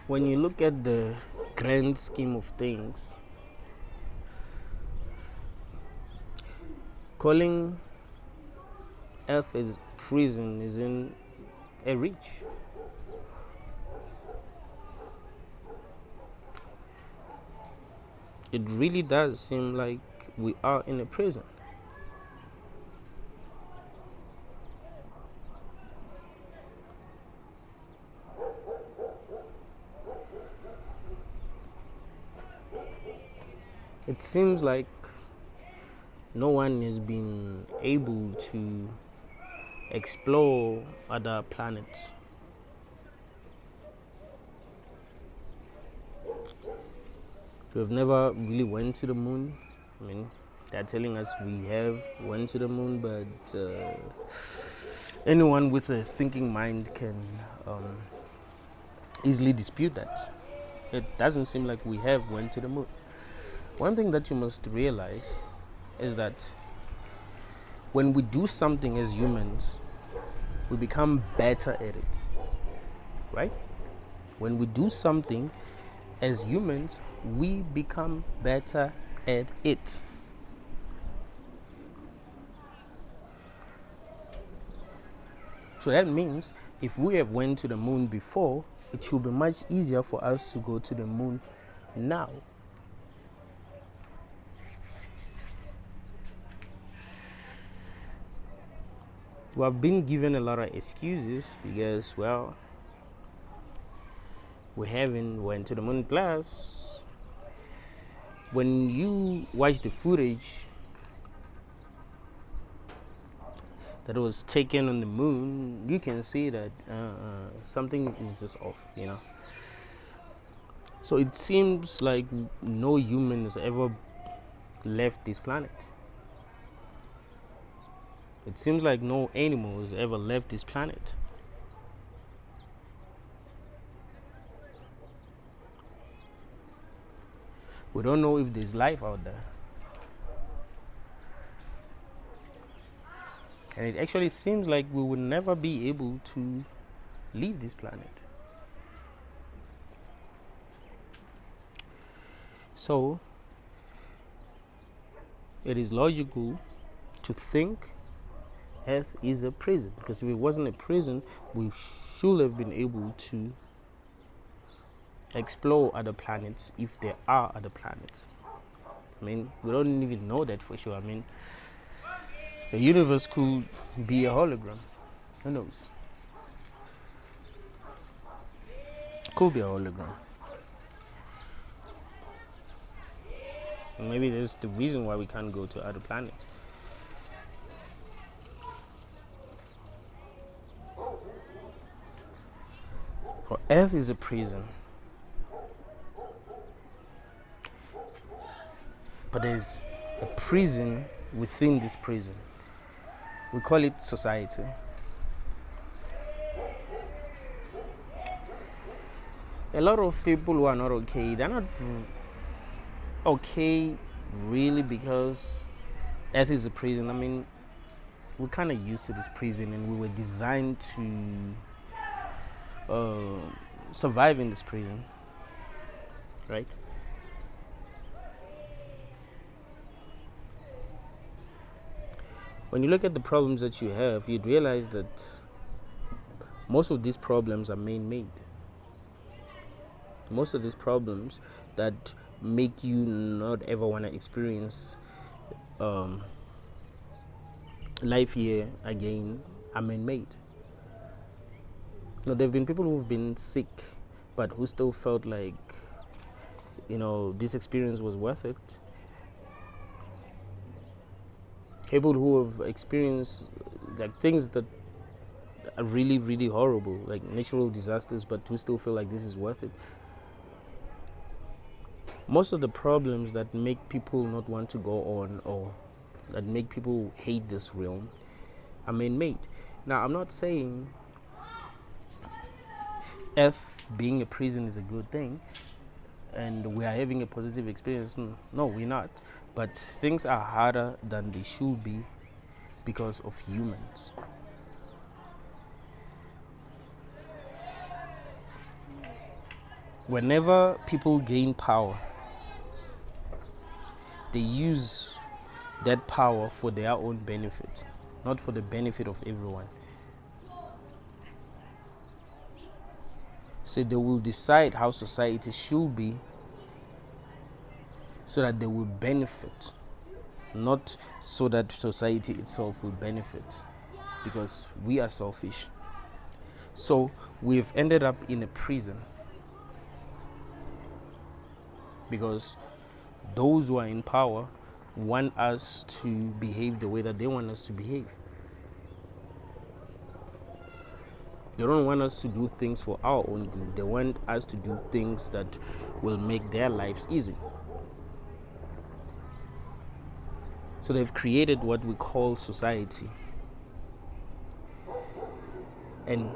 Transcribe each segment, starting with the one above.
When you look at the grand scheme of things, calling Earth as prison is in a reach. It really does seem like we are in a prison. It seems like no one has been able to explore other planets. We've never really went to the moon. I mean, they're telling us we have went to the moon, but anyone with a thinking mind can easily dispute that. It doesn't seem like we have went to the moon. One thing that you must realize is that when we do something as humans, we become better at it, right? When we do something as humans, we become better at it. So that means if we have went to the moon before, it should be much easier for us to go to the moon now. We have been given a lot of excuses because, well, we haven't went to the moon. Plus, when you watch the footage that was taken on the moon, you can see that something is just off, So it seems like no human has ever left this planet. It seems like no animal has ever left this planet. We don't know if there's life out there. And it actually seems like we will never be able to leave this planet. So, it is logical to think Earth is a prison, because if it wasn't a prison, we should have been able to explore other planets if there are other planets. I mean, we don't even know that for sure. I mean, the universe could be a hologram. Who knows? Could be a hologram. Maybe that's the reason why we can't go to other planets. Well, Earth is a prison. But there's a prison within this prison. We call it society. A lot of people who are not okay, they're not okay really because Earth is a prison. I mean, we're kind of used to this prison and we were designed to survive in this prison, right? When you look at the problems that you have, you'd realize that most of these problems are man-made. Most of these problems that make you not ever want to experience life here again are man-made. Now, there have been people who've been sick, but who still felt like, this experience was worth it. People who have experienced like things that are really, really horrible, like natural disasters, but who still feel like this is worth it. Most of the problems that make people not want to go on or that make people hate this realm are man-made. Now, I'm not saying Earth being a prison is a good thing and we are having a positive experience. No, we're not. But things are harder than they should be because of humans. whenever people gain power, they use that power for their own benefit, not for the benefit of everyone. So they will decide how society should be so that they will benefit, not so that society itself will benefit, because we are selfish. So we've ended up in a prison because those who are in power want us to behave the way that they want us to behave. They don't want us to do things for our own good. They want us to do things that will make their lives easy. So they've created what we call society and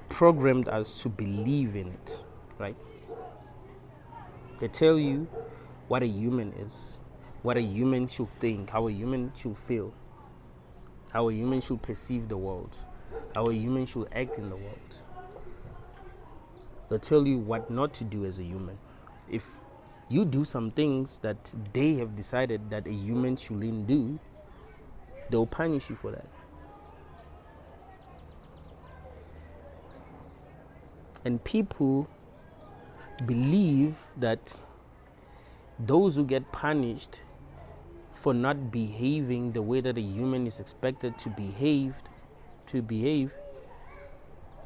programmed us to believe in it, right? They tell you what a human is, what a human should think, how a human should feel, how a human should perceive the world, how a human should act in the world. They tell you what not to do as a human. If you do some things that they have decided that a human shouldn't do, they'll punish you for that. And people believe that those who get punished for not behaving the way that a human is expected to behave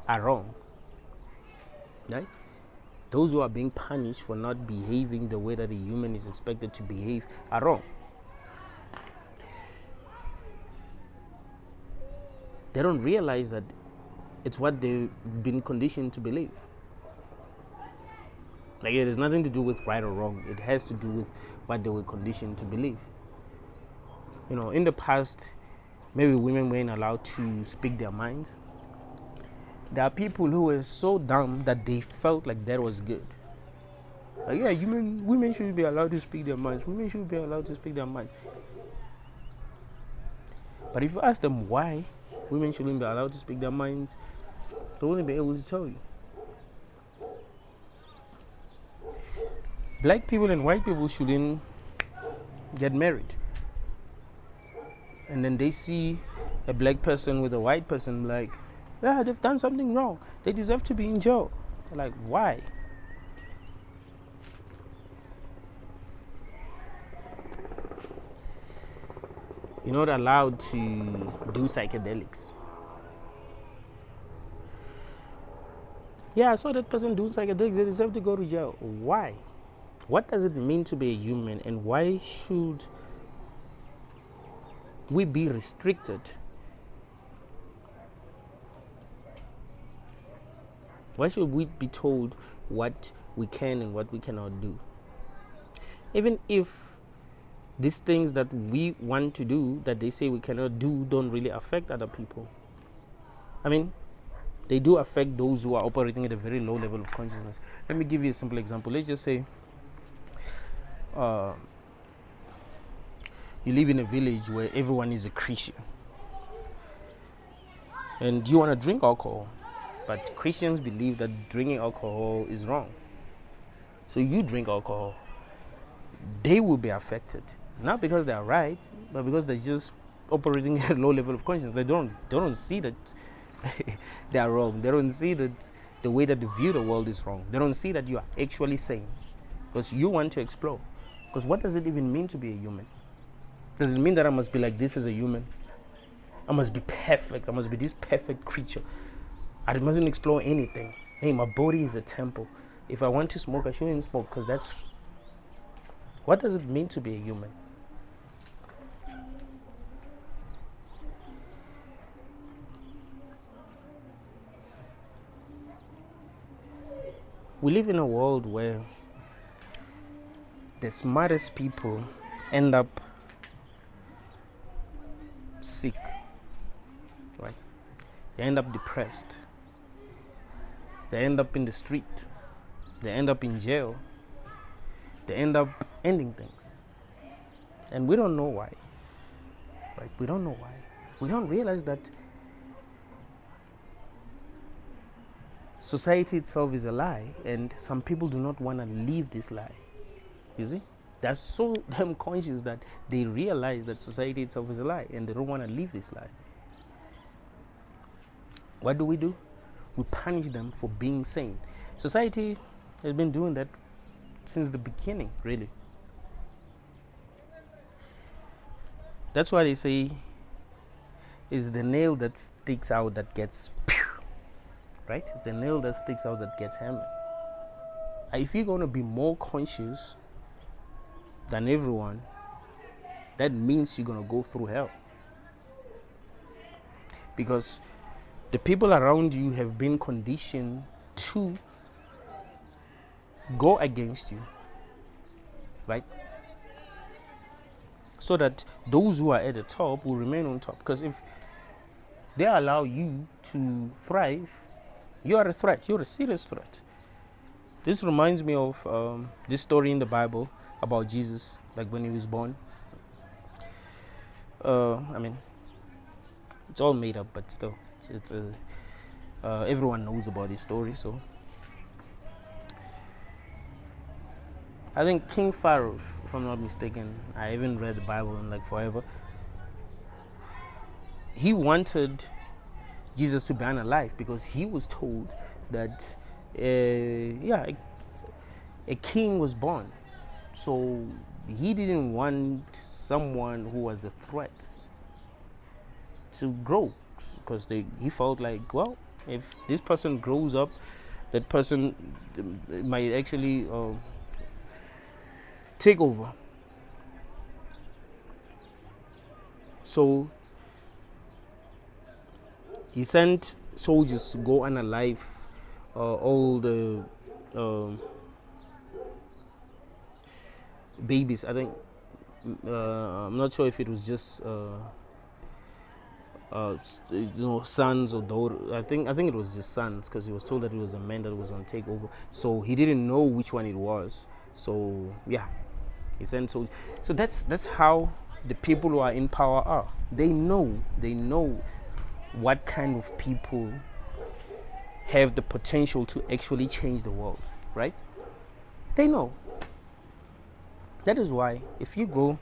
are wrong, right? Those who are being punished for not behaving the way that a human is expected to behave are wrong. They don't realize that it's what they've been conditioned to believe. Like, it has nothing to do with right or wrong. It has to do with what they were conditioned to believe. You know, in the past, maybe women weren't allowed to speak their minds. There are people who were so dumb that they felt like that was good. Like, yeah, women should be allowed to speak their minds. Women should be allowed to speak their minds. But if you ask them why women shouldn't be allowed to speak their minds, they wouldn't be able to tell you. Black people and white people shouldn't get married. And then they see a black person with a white person, like, yeah, they've done something wrong. They deserve to be in jail. Like, why? You're not allowed to do psychedelics. Yeah, I saw that person doing psychedelics. They deserve to go to jail. Why? What does it mean to be a human, and why should we be restricted? Why should we be told what we can and what we cannot do? Even if these things that we want to do, that they say we cannot do, don't really affect other people. I mean, they do affect those who are operating at a very low level of consciousness. Let me give you a simple example. Let's just say you live in a village where everyone is a Christian and you want to drink alcohol, but Christians believe that drinking alcohol is wrong. So you drink alcohol. They will be affected, not because they are right, but because they're just operating at a low level of consciousness. They don't see that they are wrong. They don't see that the way that they view the world is wrong. They don't see that you are actually sane, because you want to explore. Because what does it even mean to be a human? Does it mean that I must be like this as a human? I must be perfect. I must be this perfect creature. I mustn't explore anything. Hey, my body is a temple. If I want to smoke, I shouldn't smoke, because that's... What does it mean to be a human? We live in a world where the smartest people end up sick, right? They end up depressed. They end up in the street. They end up in jail. They end up ending things. And we don't know why. Right? We don't know why. We don't realize that society itself is a lie, and some people do not want to live this lie. You see? They're so damn conscious that they realize that society itself is a lie and they don't want to live this lie. What do? We punish them for being sane. Society has been doing that since the beginning, really. That's why they say it's the nail that sticks out that gets right? It's the nail that sticks out that gets hammered. If you're going to be more conscious than everyone, that means you're going to go through hell. Because the people around you have been conditioned to go against you, right? So that those who are at the top will remain on top. Because if they allow you to thrive, you are a threat. You're a serious threat. This reminds me of this story in the Bible about Jesus, like when he was born. I mean, it's all made up, but still, it's everyone knows about this story. So I think King Pharaoh, if I'm not mistaken, I haven't read the Bible in like forever. He wanted Jesus to be unalive because he was told that a king was born. So he didn't want someone who was a threat to grow, because he felt like, well, if this person grows up, that person might actually take over. So he sent soldiers to go unalive all the babies. I think I'm not sure if it was just sons or daughters. I think it was just sons, because he was told that it was a man that was going to take over. So he didn't know which one it was. So yeah, he sent soldiers. So that's how the people who are in power are. They know what kind of people have the potential to actually change the world, right? They know. That is why if you go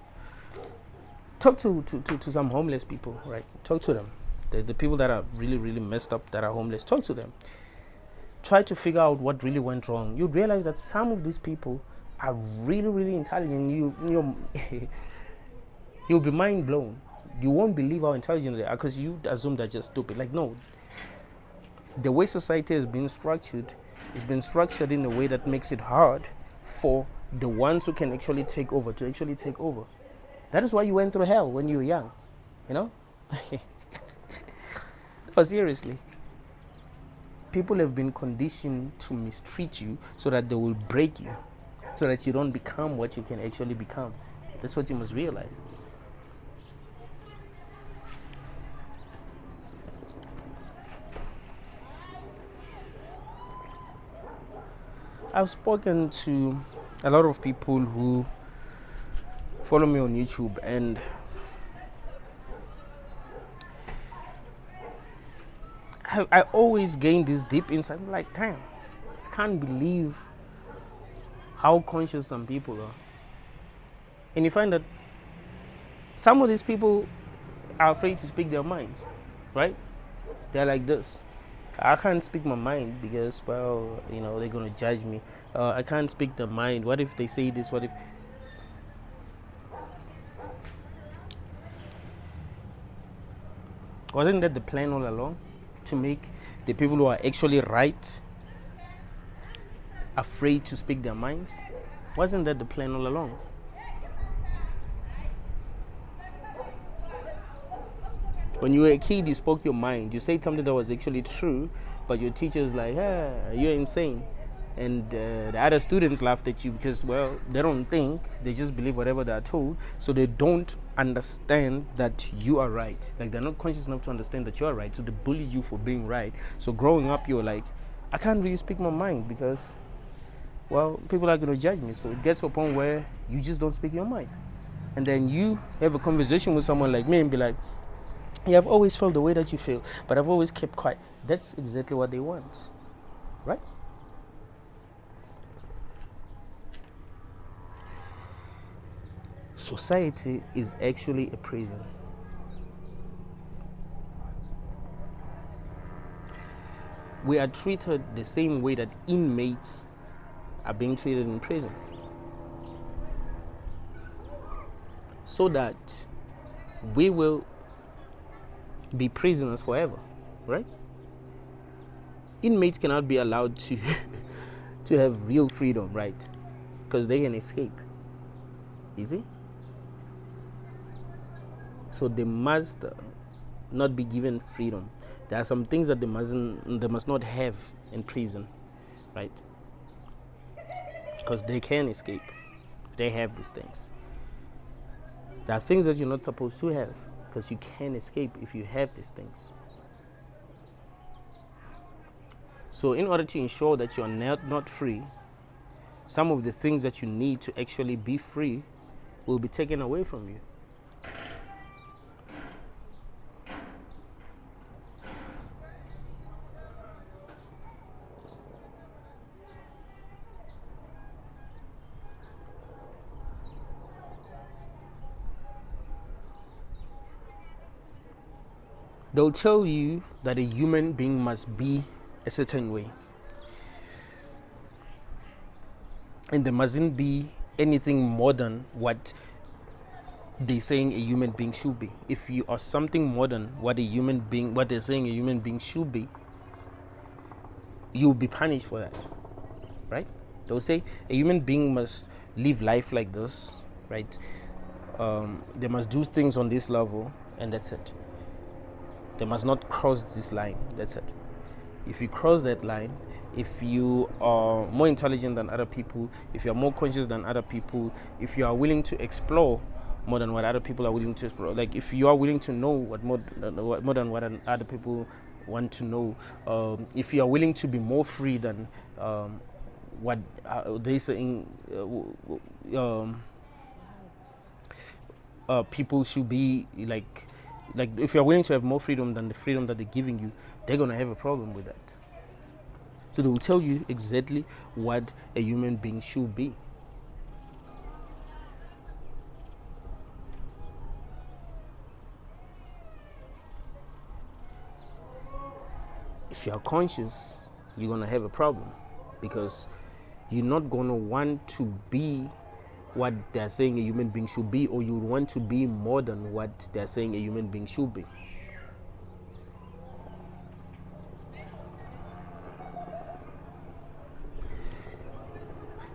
talk to some homeless people, right? Talk to them. The people that are really, really messed up, that are homeless, talk to them. Try to figure out what really went wrong. You'd realize that some of these people are really, really intelligent. You'll be mind blown. You won't believe how intelligent they are, because you assume they're just stupid. Like, no. The way society has been structured, it's been structured in a way that makes it hard for the ones who can actually take over to actually take over. That is why you went through hell when you were young, you know? But seriously, people have been conditioned to mistreat you so that they will break you, so that you don't become what you can actually become. That's what you must realize. I've spoken to a lot of people who follow me on YouTube, and I always gain this deep insight. I'm like, damn, I can't believe how conscious some people are. And you find that some of these people are afraid to speak their minds, right? They're like this. I can't speak my mind because, well, they're going to judge me. I can't speak the mind. What if they say this? What if... Wasn't that the plan all along? To make the people who are actually right afraid to speak their minds? Wasn't that the plan all along? When you were a kid, you spoke your mind. You said something that was actually true, but your teacher's like, you're insane. And the other students laughed at you because, well, they don't think, they just believe whatever they're told, so they don't understand that you are right. Like, they're not conscious enough to understand that you're right, so they bully you for being right. So growing up, you're like, I can't really speak my mind because, well, people are going to judge me. So it gets to a point where you just don't speak your mind. And then you have a conversation with someone like me and be like, yeah, I've always felt the way that you feel, but I've always kept quiet. That's exactly what they want. right? Society is actually a prison. We are treated the same way that inmates are being treated in prison, so that we will be prisoners forever, right? Inmates cannot be allowed to to have real freedom, right? Because they can escape. You see? So they must not be given freedom. There are some things that they must not have in prison, right? Because they can escape. They have these things. There are things that you're not supposed to have, because you can escape if you have these things. So in order to ensure that you're not free, some of the things that you need to actually be free will be taken away from you. They'll tell you that a human being must be a certain way. And there mustn't be anything more than what they're saying a human being should be. If you are something more than what they're saying a human being should be, you'll be punished for that, right? They'll say a human being must live life like this, right? They must do things on this level, and that's it. They must not cross this line, that's it. If you cross that line, if you are more intelligent than other people, if you are more conscious than other people, if you are willing to explore more than what other people are willing to explore, like if you are willing to know more than what other people want to know, if you are willing to be more free than what they saying people should be, like if you're willing to have more freedom than the freedom that they're giving you, they're going to have a problem with that. So they will tell you exactly what a human being should be. If you're conscious, you're going to have a problem, because you're not going to want to be what they're saying a human being should be, or you want to be more than what they're saying a human being should be.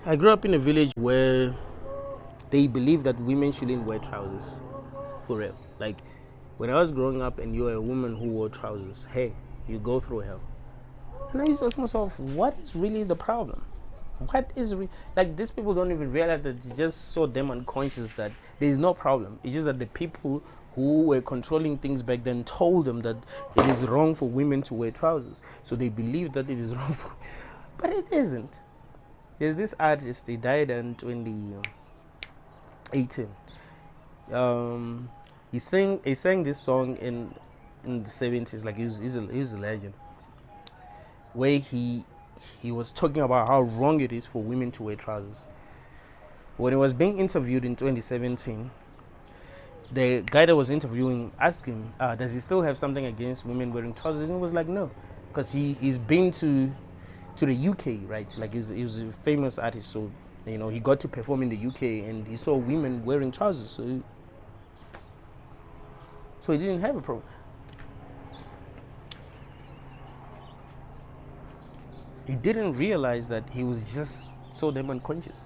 I grew up in a village where they believe that women shouldn't wear trousers, for real. Like when I was growing up and you were a woman who wore trousers, hey, you go through hell. And I used to ask myself, what is really the problem? What is like, these people don't even realize that it's just so damn unconscious that there is no problem. It's just that the people who were controlling things back then told them that it is wrong for women to wear trousers. So they believe that it is wrong for, but it isn't. There's this artist, he died in 2018. He sang this song in the 70s, like he's a legend, where he was talking about how wrong it is for women to wear trousers. When he was being interviewed in 2017, the guy that was interviewing asked him, does he still have something against women wearing trousers? And he was like, no, because he's been to the UK, right? Like he was a famous artist, so he got to perform in the UK and he saw women wearing trousers, so he didn't have a problem. He didn't realize that he was just so damn unconscious.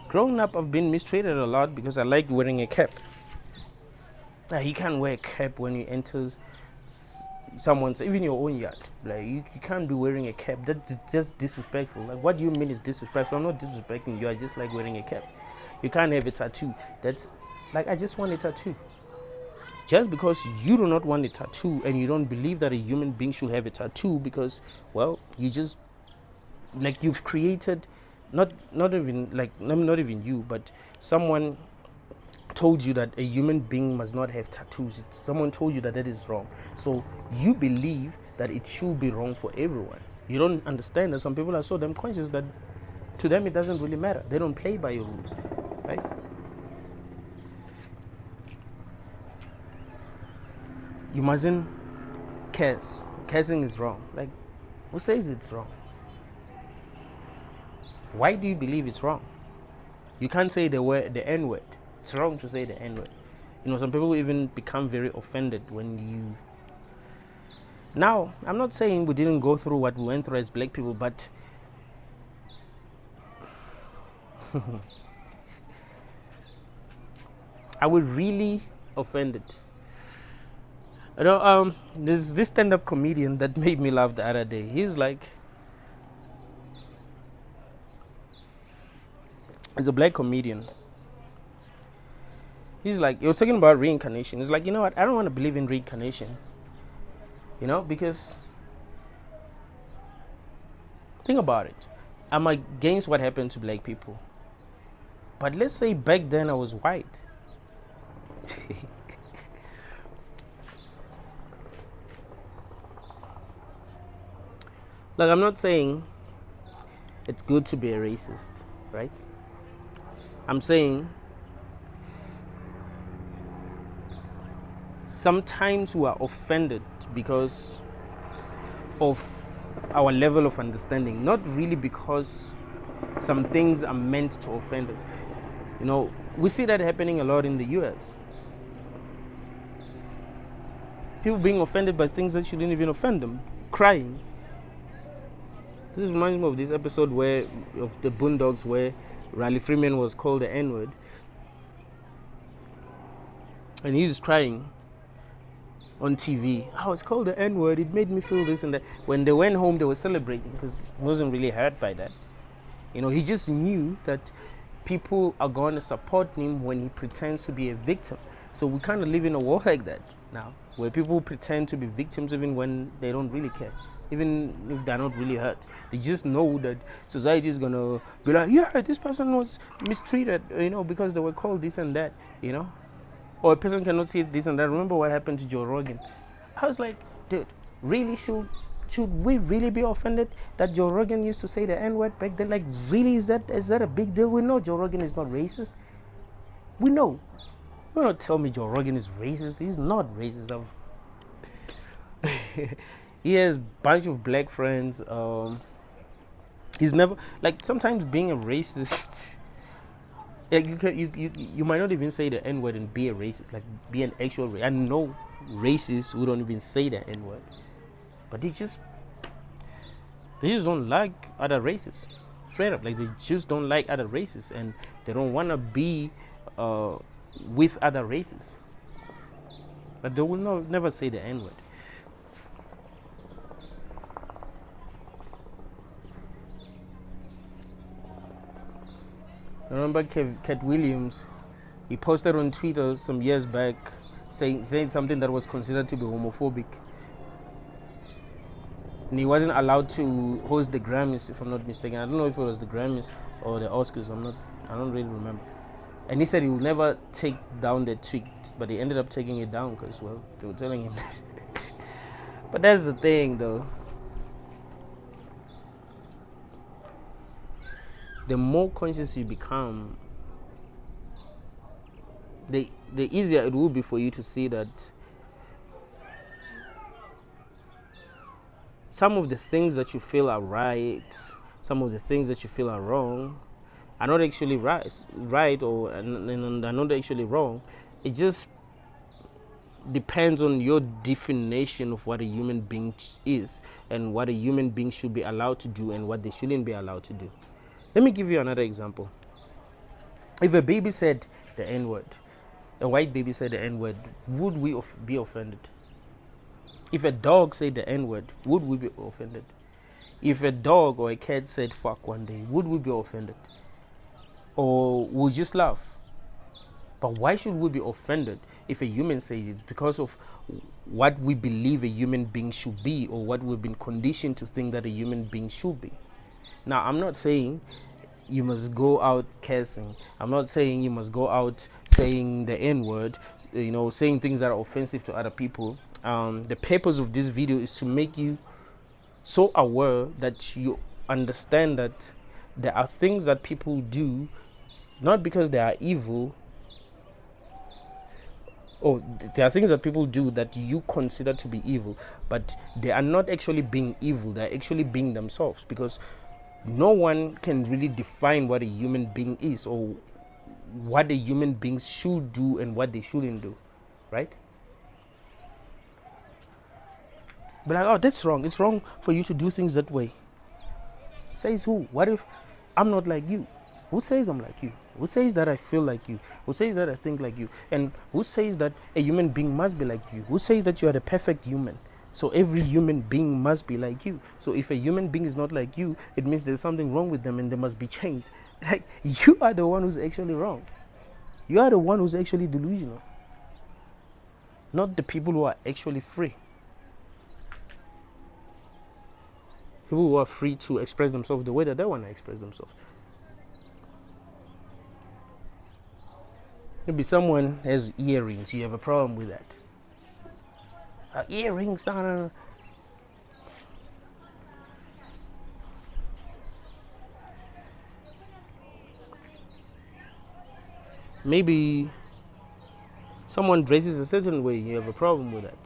Growing up, I've been mistreated a lot because I like wearing a cap. Now, you can't wear a cap when you enter someone's, even your own yard. Like you can't be wearing a cap. That's just disrespectful. Like, what do you mean it's disrespectful? I'm not disrespecting you. I just like wearing a cap. You can't have a tattoo. That's like, I just want a tattoo. Just because you do not want a tattoo and you don't believe that a human being should have a tattoo, because, well, you just, like, you've created, not even you, but someone told you that a human being must not have tattoos. Someone told you that that is wrong. So you believe that it should be wrong for everyone. You don't understand that some people are so damn conscious that to them it doesn't really matter. They don't play by your rules, right? You mustn't curse. Cursing is wrong. Like, who says it's wrong? Why do you believe it's wrong? You can't say the N-word. It's wrong to say the N-word. You know, some people even become very offended when you... Now, I'm not saying we didn't go through what we went through as black people, but... I was really offended. You know, there's this stand-up comedian that made me laugh the other day. He's like... He's a black comedian. He's like, he was talking about reincarnation. He's like, you know what, I don't want to believe in reincarnation. You know, because think about it. I'm against what happened to black people. But let's say back then I was white. Like, I'm not saying it's good to be a racist, right? I'm saying sometimes we are offended because of our level of understanding, not really because some things are meant to offend us. You know, we see that happening a lot in the US. People being offended by things that shouldn't even offend them, crying. This reminds me of this episode of the Boondocks where Riley Freeman was called the N-word. And he was crying on TV. I was called the N-word, it made me feel this and that. When they went home, they were celebrating because he wasn't really hurt by that. You know, he just knew that people are going to support him when he pretends to be a victim. So we kind of live in a world like that now, where people pretend to be victims even when they don't really care. Even if they're not really hurt, they just know that society is gonna be like, yeah, this person was mistreated, you know, because they were called this and that, you know, or a person cannot see this and that. Remember what happened to Joe Rogan? I was like, dude, really, should we really be offended that Joe Rogan used to say the N-word back then? Like, really, is that a big deal? We know Joe Rogan is not racist. We know. You don't tell me Joe Rogan is racist. He's not racist. He has a bunch of black friends. He's never, like, sometimes being a racist, like, you might not even say the N-word and be a racist, like be an actual racist. I know racists who don't even say the N-word, but they just don't like other races, straight up. Like, they just don't like other races and they don't want to be with other races, but they will never say the N-word. I remember Cat Williams, he posted on Twitter some years back saying something that was considered to be homophobic. And he wasn't allowed to host the Grammys, if I'm not mistaken. I don't know if it was the Grammys or the Oscars. I don't really remember. And he said he would never take down that tweet, but he ended up taking it down because, well, they were telling him that. But that's the thing, though. The more conscious you become, the easier it will be for you to see that some of the things that you feel are right, some of the things that you feel are wrong, are not actually right or are not actually wrong. It just depends on your definition of what a human being is and what a human being should be allowed to do and what they shouldn't be allowed to do. Let me give you another example. If a baby said the N-word, a white baby said the N-word, would we be offended? If a dog said the N-word, would we be offended? If a dog or a cat said fuck one day, would we be offended? Or would we just laugh? But why should we be offended if a human says it? It's because of what we believe a human being should be, or what we've been conditioned to think that a human being should be. Now, I'm not saying you must go out cursing. I'm not saying you must go out saying the N word, saying things that are offensive to other people. The purpose of this video is to make you so aware that you understand that there are things that people do not because they are evil, or there are things that people do that you consider to be evil, but they are not actually being evil, they're actually being themselves, because no one can really define what a human being is, or what a human being should do and what they shouldn't do, right? But like, oh, that's wrong. It's wrong for you to do things that way. Says who? What if I'm not like you? Who says I'm like you? Who says that I feel like you? Who says that I think like you? And who says that a human being must be like you? Who says that you are the perfect human? So every human being must be like you. So if a human being is not like you, it means there's something wrong with them and they must be changed. Like, you are the one who's actually wrong. You are the one who's actually delusional. Not the people who are actually free. People who are free to express themselves the way that they want to express themselves. Maybe someone has earrings. You have a problem with that. Earrings, no. Maybe someone dresses a certain way. You have a problem with that.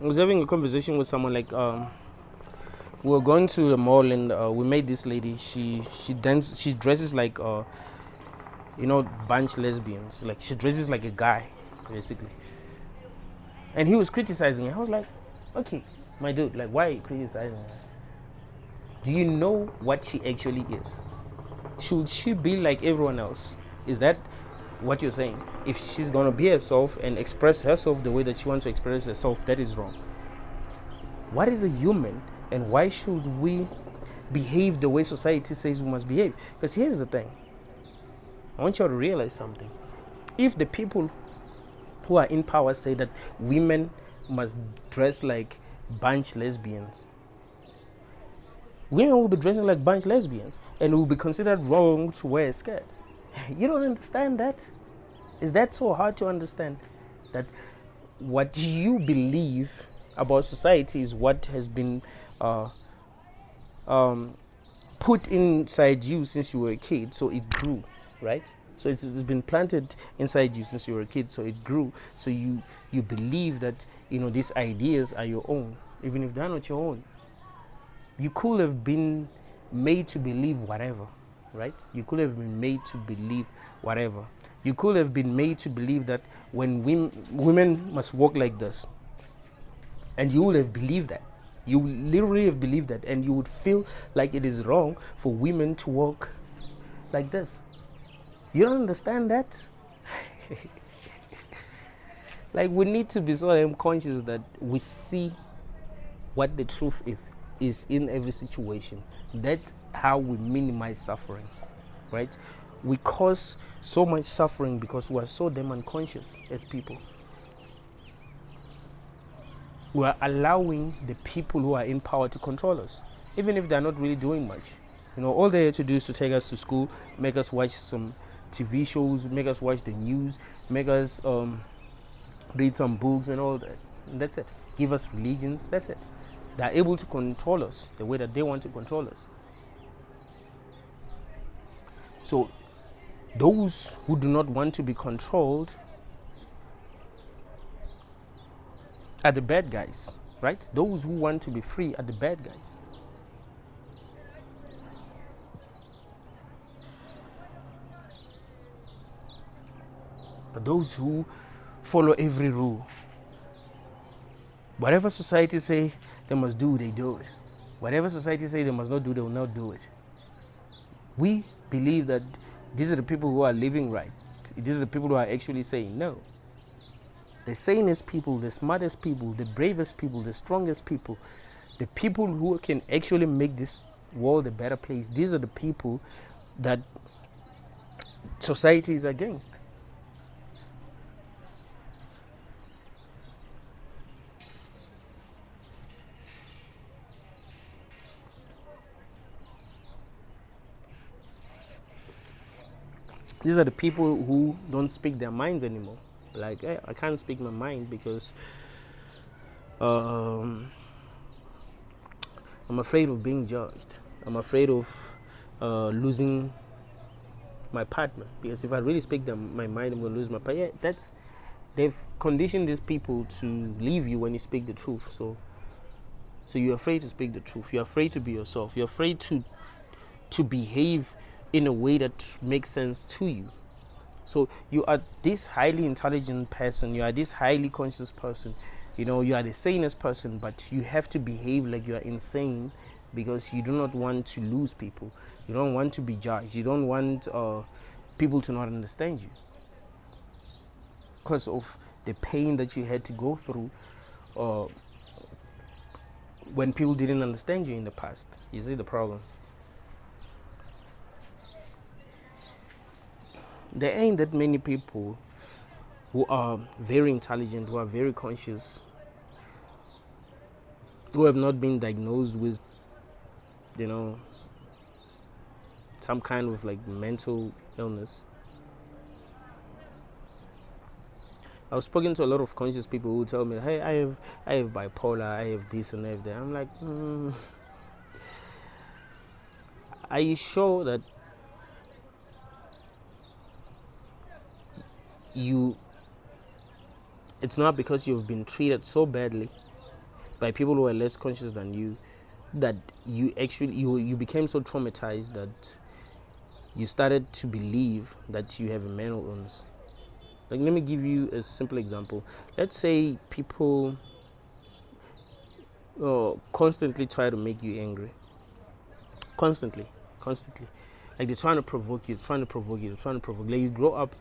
I was having a conversation with someone, like, we were going to the mall and we met this lady. She dresses like bunch lesbians. Like, she dresses like a guy, basically. And he was criticizing her. I was like, okay, my dude, like, why are you criticizing her? Do you know what she actually is? Should she be like everyone else? Is that what you're saying? If she's gonna be herself and express herself the way that she wants to express herself, that is wrong. What is a human, and why should we behave the way society says we must behave? Because here's the thing. I want you all to realize something. If the people who are in power say that women must dress like bunch lesbians, women will be dressing like bunch lesbians and it will be considered wrong to wear a skirt. You don't understand that? Is that so hard to understand? That what you believe about society is what has been put inside you since you were a kid, so it grew, right? So it's been planted inside you since you were a kid, so it grew. So you believe that these ideas are your own, even if they're not your own. You could have been made to believe whatever, right? You could have been made to believe whatever. You could have been made to believe that when women must walk like this, and you would have believed that. You literally have believed that, and you would feel like it is wrong for women to walk like this. You don't understand that? Like, we need to be so damn conscious that we see what the truth is in every situation. That's how we minimize suffering, right? We cause so much suffering because we are so damn unconscious as people. We are allowing the people who are in power to control us, even if they're not really doing much. All they have to do is to take us to school, make us watch some TV shows, make us watch the news, make us read some books and all that. And that's it. Give us religions, that's it. They're able to control us the way that they want to control us. So those who do not want to be controlled are the bad guys, right? Those who want to be free are the bad guys. But those who follow every rule, whatever society say they must do, they do it. Whatever society say they must not do, they will not do it. We believe that these are the people who are living right. These are the people who are actually saying no. The sanest people, the smartest people, the bravest people, the strongest people, the people who can actually make this world a better place, these are the people that society is against. These are the people who don't speak their minds anymore. Like, hey, I can't speak my mind because I'm afraid of being judged. I'm afraid of losing my partner, because if I really speak my mind, I'm going to lose my partner. Yeah, they've conditioned these people to leave you when you speak the truth. So you're afraid to speak the truth. You're afraid to be yourself. You're afraid to behave in a way that makes sense to you. So you are this highly intelligent person. You are this highly conscious person. You are the sanest person, but you have to behave like you are insane because you do not want to lose people. You don't want to be judged. You don't want people to not understand you because of the pain that you had to go through when people didn't understand you in the past. You see the problem? There ain't that many people who are very intelligent, who are very conscious, who have not been diagnosed with, some kind of like mental illness. I've spoken to a lot of conscious people who tell me, hey, I have bipolar, I have this and I have that. I'm like, are you sure that it's not because you've been treated so badly by people who are less conscious than you that you actually you became so traumatized that you started to believe that you have a mental illness? Like, let me give you a simple example. Let's say people constantly try to make you angry. Constantly. Like, they're trying to provoke you, Like, you grow up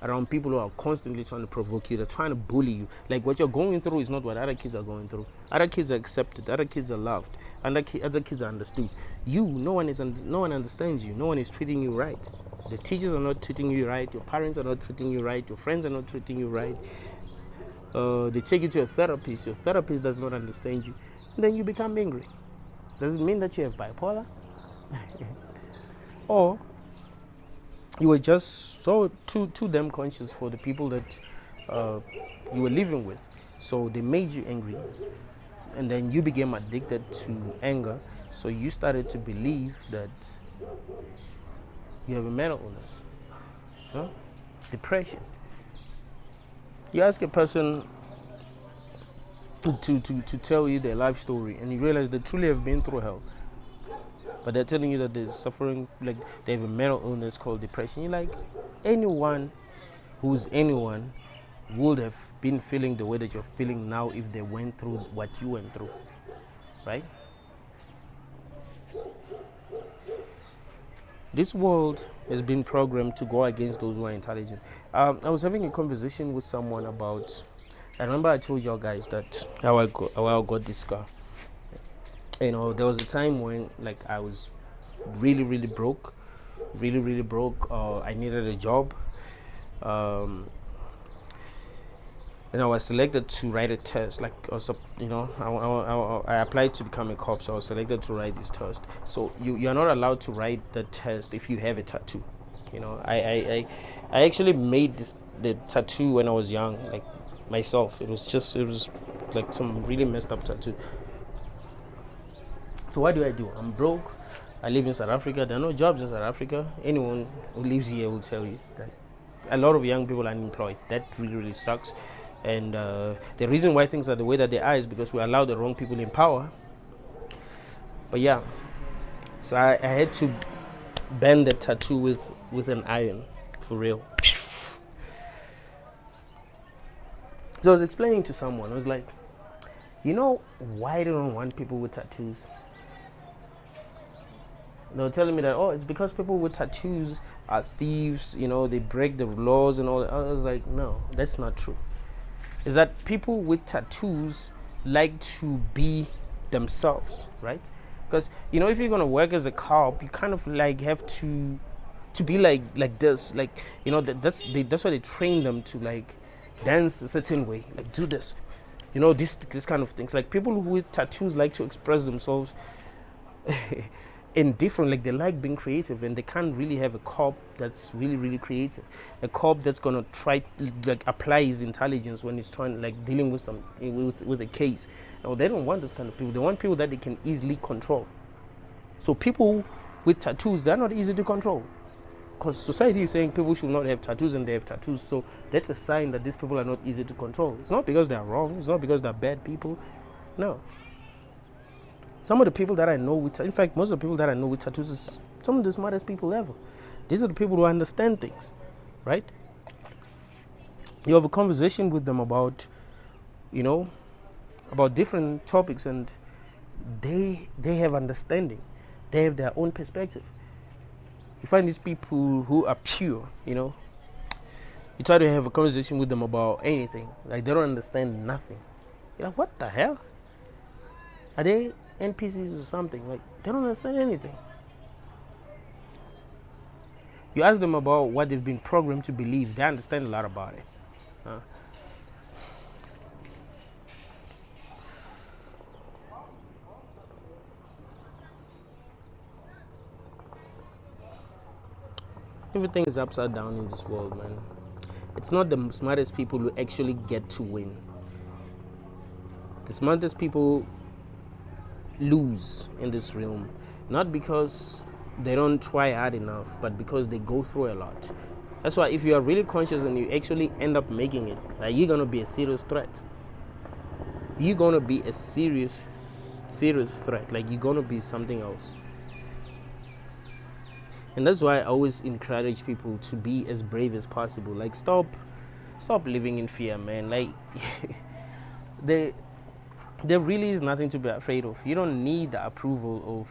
around people who are constantly trying to provoke you. They're trying to bully you. Like, what you're going through is not what other kids are going through. Other kids are accepted. Other kids are loved. Other kids are understood. No one understands you. No one is treating you right. The teachers are not treating you right. Your parents are not treating you right. Your friends are not treating you right. They take you to a therapist. Your therapist does not understand you. And then you become angry. Does it mean that you have bipolar? Or you were just so too damn conscious for the people that you were living with. So they made you angry. And then you became addicted to anger. So you started to believe that you have a mental illness. Depression. You ask a person to tell you their life story, and you realize they truly have been through hell. But they're telling you that they're suffering, like they have a mental illness called depression. You're like, anyone would have been feeling the way that you're feeling now if they went through what you went through, right? This world has been programmed to go against those who are intelligent. I was having a conversation with someone about, I remember I told y'all guys that how I got this car. There was a time when like I was really broke. I needed a job. And I was selected to write a test. Like, also, I applied to become a cop, so I was selected to write this test. So you are not allowed to write the test if you have a tattoo. I actually made the tattoo when I was young, like myself. It was like some really messed up tattoo. So what do? I'm broke. I live in South Africa. There are no jobs in South Africa. Anyone who lives here will tell you that a lot of young people are unemployed. That really sucks. And the reason why things are the way that they are is because we allow the wrong people in power. But yeah, so I had to bend the tattoo with an iron, for real. So I was explaining to someone, I was like, why they don't want people with tattoos? They were telling me that, it's because people with tattoos are thieves, they break the laws and all that. I was like, no, that's not true. Is that people with tattoos like to be themselves, right? Because, if you're going to work as a cop, you kind of like have to be like this. Like, that's why they train them to like dance a certain way, like do this, this kind of things. Like people with tattoos like to express themselves indifferent, like they like being creative, and they can't really have a cop that's really really creative, a cop that's gonna try like apply his intelligence when he's trying like dealing with some with a case. No, they don't want those kind of people. They want people that they can easily control. So people with tattoos, they're not easy to control, because society is saying people should not have tattoos, and they have tattoos. So that's a sign that these people are not easy to control. It's not because they're wrong, it's not because they're bad people. No. Some of the people that I know with, in fact, most of the people that I know with tattoos is some of the smartest people ever. These are the people who understand things, right? You have a conversation with them about, you know, about different topics, and they have understanding. They have their own perspective. You find these people who are pure, you know. You try to have a conversation with them about anything, like they don't understand nothing. You're like, what the hell? Are they NPCs or something? Like, they don't understand anything. You ask them about what they've been programmed to believe, they understand a lot about it. Everything is upside down in this world, man. It's not the smartest people who actually get to win. The smartest people lose in this realm, not because they don't try hard enough, but because they go through a lot. That's why if you are really conscious and you actually end up making it, like, you're gonna be a serious threat. You're gonna be a serious threat. Like, you're gonna be something else. And that's why I always encourage people to be as brave as possible. Like, stop living in fear, man. Like, there really is nothing to be afraid of. You don't need the approval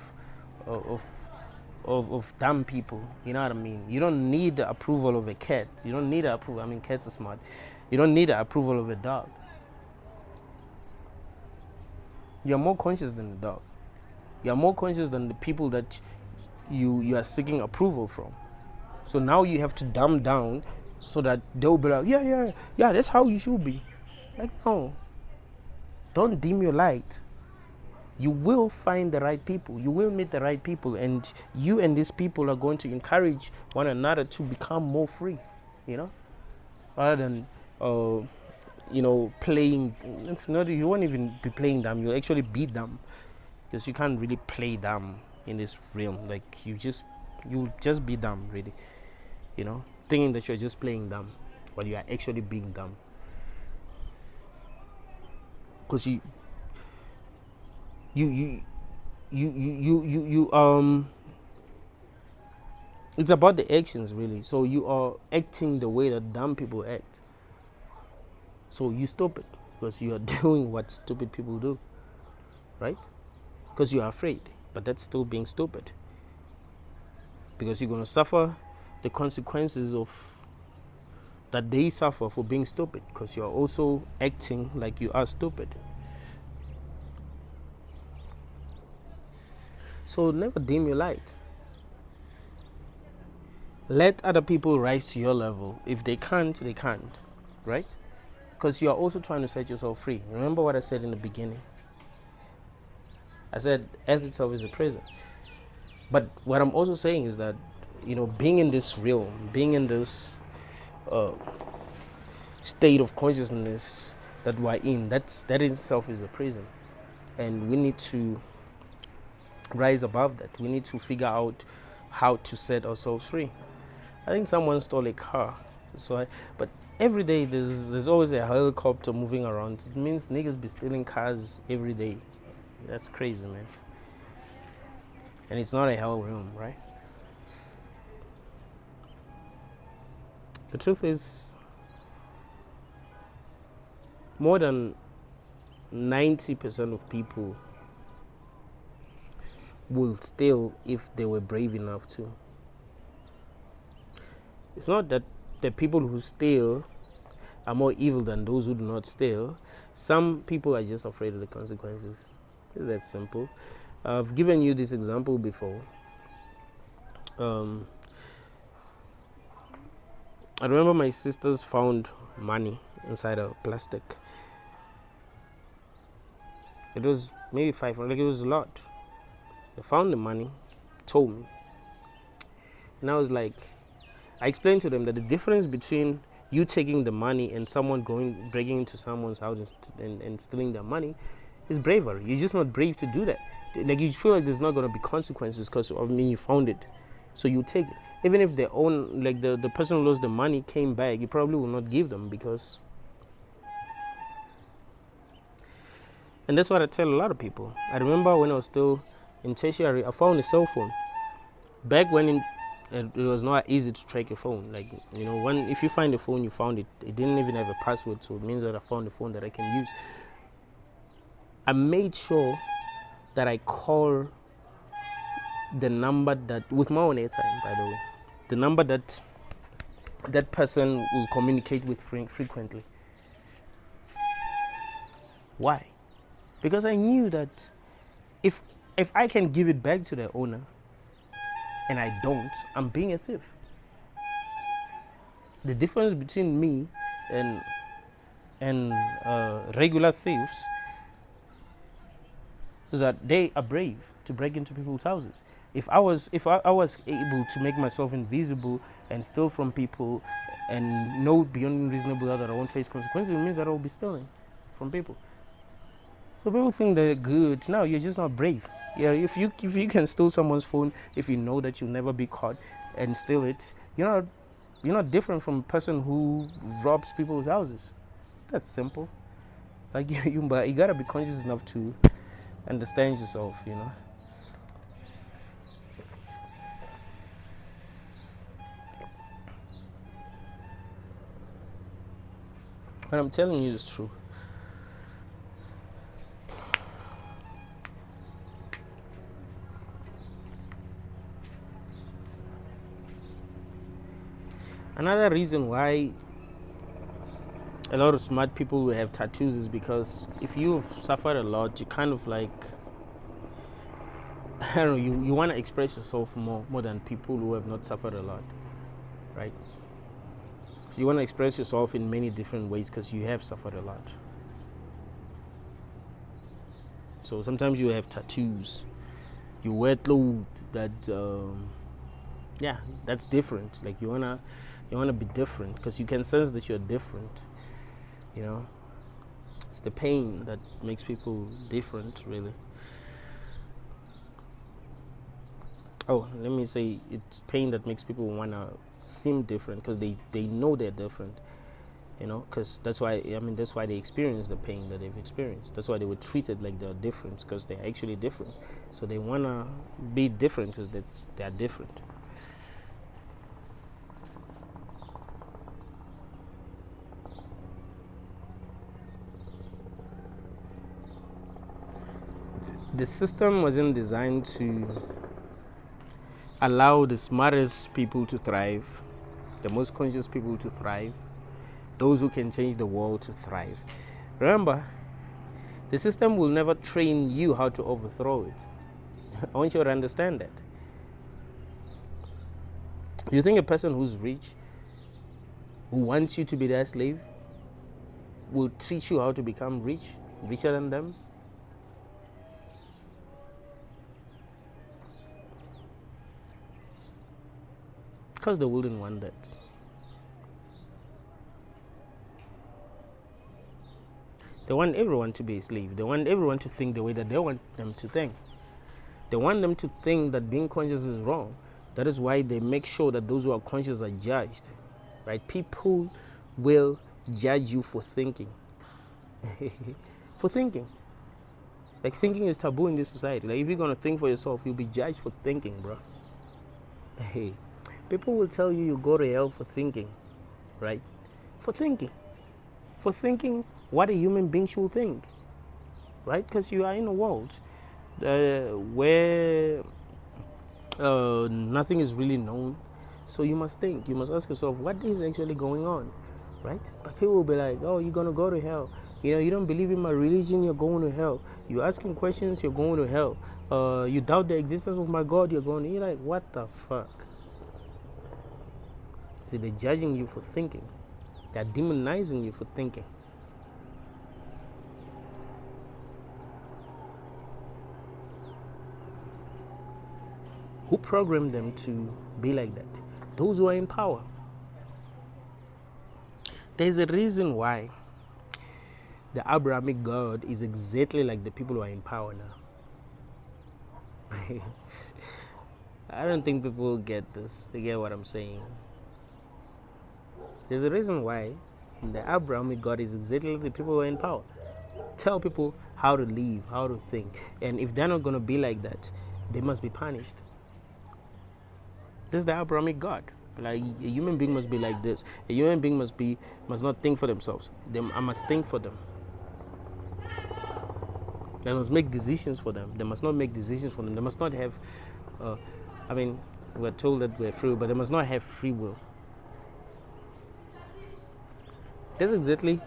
of dumb people. You know what I mean? You don't need the approval of a cat. You don't need the approval. I mean, cats are smart. You don't need the approval of a dog. You're more conscious than the dog. You're more conscious than the people that you are seeking approval from. So now you have to dumb down so that they'll be like, yeah, that's how you should be. Like, no. Don't dim your light. You will find the right people. You will meet the right people, and you and these people are going to encourage one another to become more free, you know, rather than playing. You won't even be playing dumb. You'll actually beat them, because you can't really play dumb in this realm. Like, you'll just be dumb, really, you know, thinking that you're just playing dumb, but you are actually being dumb, because it's about the actions, really. So you are acting the way that dumb people act. So you stupid because you are doing what stupid people do, right? Because you are afraid, but that's still being stupid, because you're going to suffer the consequences of that they suffer for being stupid, because you're also acting like you are stupid. So never dim your light. Let other people rise to your level. If they can't, they can't, right? Because you are also trying to set yourself free. Remember what I said in the beginning? I said earth itself is a prison. But what I'm also saying is that, you know, being in this realm, being in this state of consciousness that we're in, that in itself is a prison. And we need to rise above that. We need to figure out how to set ourselves free. I think someone stole a car, but every day there's always a helicopter moving around. It means niggas be stealing cars every day. That's crazy, man. And it's not a hell room, right? The truth is, more than 90% of people will steal if they were brave enough to. It's not that the people who steal are more evil than those who do not steal. Some people are just afraid of the consequences. It's that simple. I've given you this example before. I remember my sisters found money inside a plastic. It was maybe 500, like, it was a lot. They found the money, told me. And I was like, I explained to them that the difference between you taking the money and someone breaking into someone's house and stealing their money is bravery. You're just not brave to do that. Like, you feel like there's not going to be consequences because, you found it. So you take it. Even if their own, like the person who lost the money came back, you probably will not give them because... And that's what I tell a lot of people. I remember when I was still in tertiary, I found a cell phone. Back when it was not easy to track your phone. Like, if you find a phone, you found it. It didn't even have a password, so it means that I found a phone that I can use. I made sure that I call the number that, with my own airtime, by the way, the number that that person will communicate with frequently. Why? Because I knew that if I can give it back to the owner and I don't, I'm being a thief. The difference between me and regular thieves is that they are brave to break into people's houses. If I was able to make myself invisible and steal from people and know beyond reasonable doubt that I won't face consequences, it means that I will be stealing from people. So people think they're good. No, you're just not brave. Yeah, if you can steal someone's phone, if you know that you'll never be caught and steal it, you're not different from a person who robs people's houses. That's simple. Like, but you gotta be conscious enough to understand yourself, What I'm telling you is true. Another reason why a lot of smart people will have tattoos is because if you've suffered a lot, you kind of like, I don't know, you want to express yourself more than people who have not suffered a lot, right? So you want to express yourself in many different ways because you have suffered a lot. So sometimes you have tattoos, you wear clothes that, that's different. Like, you wanna be different because you can sense that you're different. It's the pain that makes people different, really. Oh, let me say, it's pain that makes people wanna seem different because they know they're different. Because that's why they experience the pain that they've experienced. That's why they were treated like they're different, because they're actually different. So they wanna be different because they're different. The system wasn't designed to allow the smartest people to thrive, the most conscious people to thrive, those who can change the world to thrive. Remember, the system will never train you how to overthrow it. I want you to understand that. You think a person who's rich, who wants you to be their slave, will teach you how to become richer than them? Because they wouldn't want that. They want everyone to be a slave. They want everyone to think the way that they want them to think. They want them to think that being conscious is wrong. That is why they make sure that those who are conscious are judged. Right? People will judge you for thinking. For thinking. Like, thinking is taboo in this society. Like, if you're going to think for yourself, you'll be judged for thinking, bro. Hey. People will tell you go to hell for thinking, right? For thinking what a human being should think, right? Because you are in a world where nothing is really known, so you must think. You must ask yourself, what is actually going on, right? But people will be like, oh, you're gonna go to hell. You don't believe in my religion, you're going to hell. You're asking questions, you're going to hell. You doubt the existence of my God, you're going to. You're like, what the fuck? See, they're judging you for thinking. They're demonizing you for thinking. Who programmed them to be like that? Those who are in power. There's a reason why the Abrahamic God is exactly like the people who are in power now. I don't think people get this. They get what I'm saying. There's a reason why the Abrahamic God is exactly like the people who are in power. Tell people how to live, how to think. And if they're not going to be like that, they must be punished. This is the Abrahamic God. Like, a human being must be like this. A human being must not think for themselves. I must think for them. They must make decisions for them. They must not make decisions for them. They must not have, we're told that we're free, but they must not have free will. That's exactly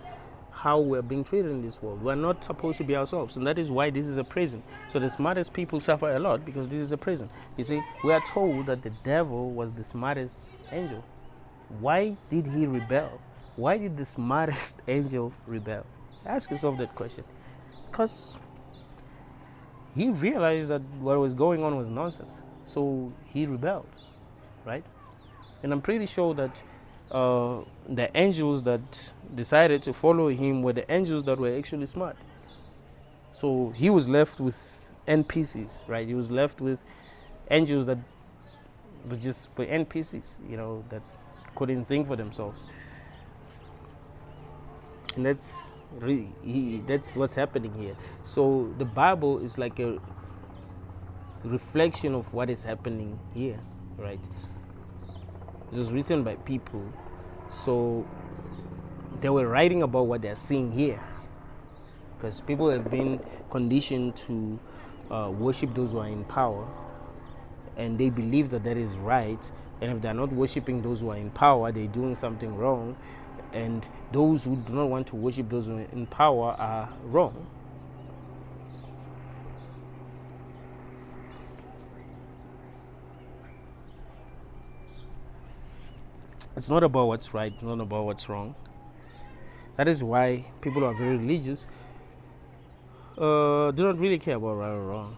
how we're being treated in this world. We're not supposed to be ourselves, and that is why this is a prison. So the smartest people suffer a lot because this is a prison. You see, we are told that the devil was the smartest angel. Why did he rebel? Why did the smartest angel rebel? Ask yourself that question. It's because he realized that what was going on was nonsense. So he rebelled, right? And I'm pretty sure that the angels that decided to follow him were the angels that were actually smart. So he was left with NPCs, right? He was left with angels that were just NPCs, that couldn't think for themselves. And that's what's happening here. So the Bible is like a reflection of what is happening here, right? It was written by people, so they were writing about what they're seeing here, because people have been conditioned to worship those who are in power, and they believe that that is right. And if they're not worshiping those who are in power, they're doing something wrong. And those who do not want to worship those who are in power are wrong. It's not about what's right, not about what's wrong. That is why people who are very religious do not really care about right or wrong.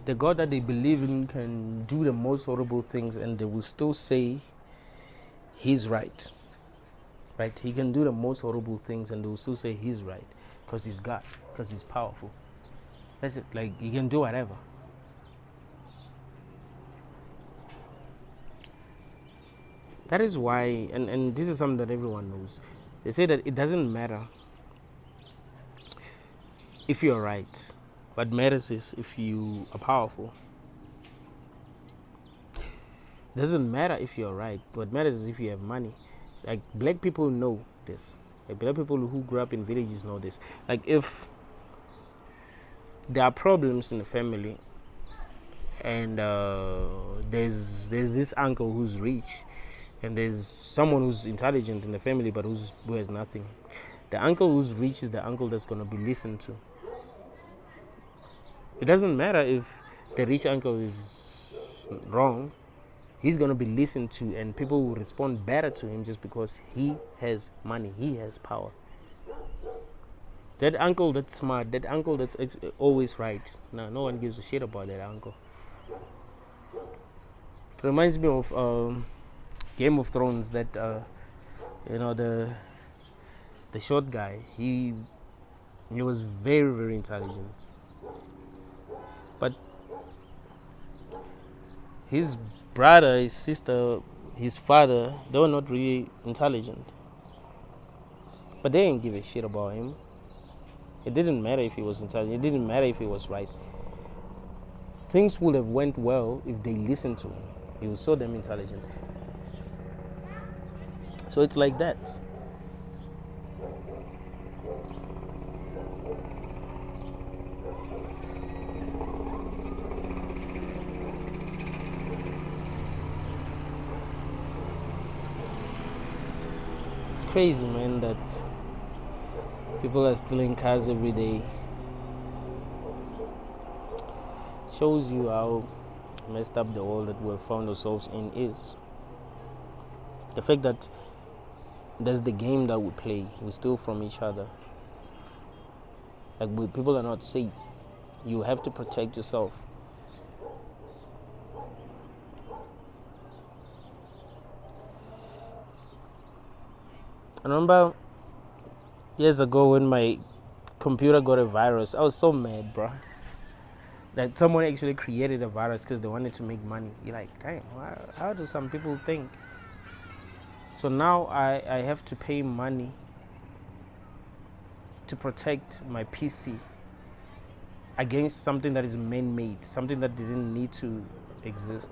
The God that they believe in can do the most horrible things and they will still say he's right. Right? He can do the most horrible things and they will still say he's right because he's God, because he's powerful. That's it. Like, he can do whatever. That is why, and this is something that everyone knows. They say that it doesn't matter if you're right. What matters is if you are powerful. It doesn't matter if you're right. What matters is if you have money. Like, black people know this. Like, black people who grew up in villages know this. Like, if there are problems in the family and there's this uncle who's rich, and there's someone who's intelligent in the family but who has nothing. The uncle who's rich is the uncle that's going to be listened to. It doesn't matter if the rich uncle is wrong. He's going to be listened to, and people will respond better to him just because he has money, he has power. That uncle that's smart, that uncle that's always right, no one gives a shit about that uncle. It reminds me of Game of Thrones, that the short guy, he was very, very intelligent, but his brother, his sister, his father, they were not really intelligent, but they didn't give a shit about him. It didn't matter if he was intelligent, it didn't matter if he was right. Things would have went well if they listened to him. He was so damn intelligent. So it's like that. It's crazy, man, that people are stealing cars every day. Shows you how messed up the world that we've found ourselves in is. The fact that that's the game that we play. We steal from each other. Like, people are not safe. You have to protect yourself. I remember years ago when my computer got a virus, I was so mad, bro. That someone actually created a virus because they wanted to make money. You're like, damn, how do some people think? So now I have to pay money to protect my PC against something that is man-made, something that didn't need to exist.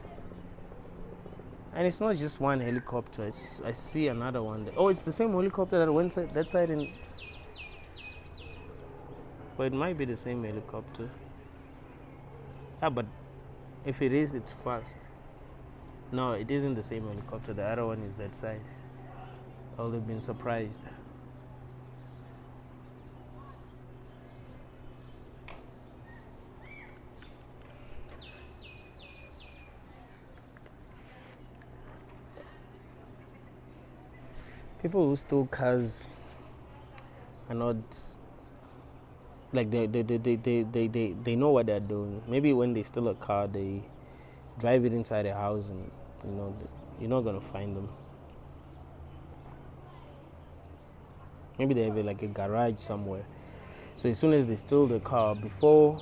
And it's not just one helicopter. I see another one there. Oh, it's the same helicopter that went that side in. Well, it might be the same helicopter. Yeah, but if it is, it's fast. No, it isn't the same helicopter. The other one is that side. I would have been surprised. People who steal cars are not like they know what they're doing. Maybe when they steal a car, they drive it inside a house, and you're not gonna find them. Maybe they have like a garage somewhere. So as soon as they steal the car, before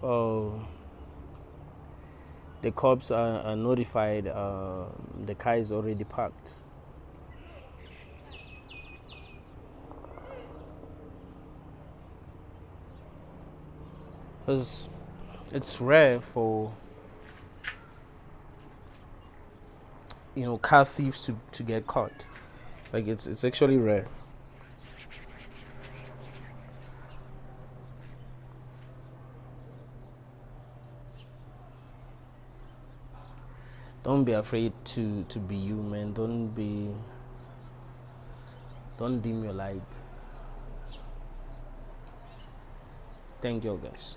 the cops are notified, the car is already parked. Because it's rare for car thieves to get caught. Like it's actually rare. Don't be afraid to be you, man. Don't dim your light. Thank you, guys.